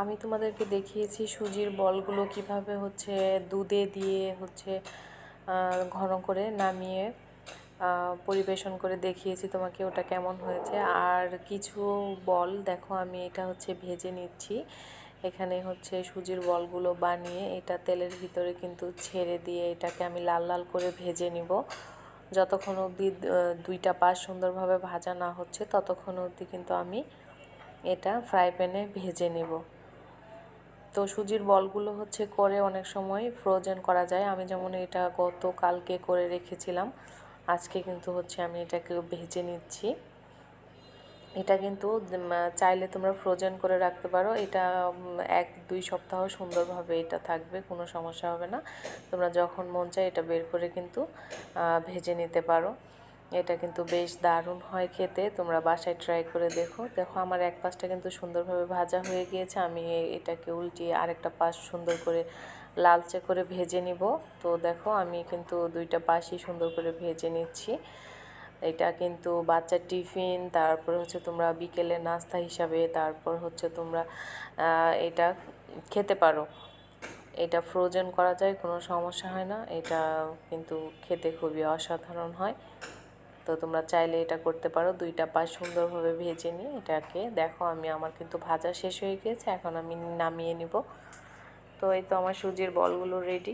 আমি তোমাদেরকে দেখিয়েছি সুজির বলগুলো কিভাবে হচ্ছে দুধে দিয়ে হচ্ছে ঘন করে নামিয়ে পরিবেশন করে দেখিয়েছি তোমাকে, ওটা কেমন হয়েছে। আর কিছু বল দেখো আমি এটা হচ্ছে ভেজে নিচ্ছি। এখানে হচ্ছে সুজির বলগুলো বানিয়ে এটা তেলের ভিতরে কিন্তু ছেড়ে দিয়ে এটাকে আমি লাল লাল করে ভেজে নিব। যতক্ষণ অবধি দুইটা পাশ সুন্দরভাবে ভাজা না হচ্ছে ততক্ষণ অবধি কিন্তু আমি এটা ফ্রাই প্যানে ভেজে নিব। তো সুজির বলগুলো হচ্ছে করে অনেক সময় ফ্রোজেন করা যায়। আমি যেমন এটা গতকালকে করে রেখেছিলাম, আজকে কিন্তু হচ্ছে আমি এটাকে ভেজে নিচ্ছি। এটা কিন্তু চাইলে তোমরা ফ্রোজেন করে রাখতে পারো। এটা 1-2 সপ্তাহ সুন্দরভাবে এটা থাকবে, কোনো সমস্যা হবে না। তোমরা যখন মন চায় এটা বের করে কিন্তু ভেজে নিতে পারো। এটা কিন্তু বেশ দারুণ হয় খেতে, তোমরা বাসায় ট্রাই করে দেখো। দেখো আমার এক পাশটা কিন্তু সুন্দরভাবে ভাজা হয়ে গিয়েছে, আমি এটাকে উল্টিয়ে আরেকটা পাশ সুন্দর করে লালচে করে ভেজে নিব। তো দেখো আমি কিন্তু দুইটা পাশই সুন্দর করে ভেজে নিচ্ছি। এটা কিন্তু বাচ্চার টিফিন, তারপর হচ্ছে তোমরা বিকেলে নাস্তা হিসাবে, তারপর হচ্ছে তোমরা এটা খেতে পারো। এটা ফ্রোজেন করা যায়, কোনো সমস্যা হয় না। এটা কিন্তু খেতে খুবই অসাধারণ হয়। তো তোমরা চাইলে এটা করতে পারো। দুইটা পাশ সুন্দরভাবে ভেজে নিই এটাকে। দেখো আমার কিন্তু ভাজা শেষ হয়ে গিয়েছে, এখন আমি নামিয়ে নিব। তো এই তো আমার সুজির বলগুলো রেডি।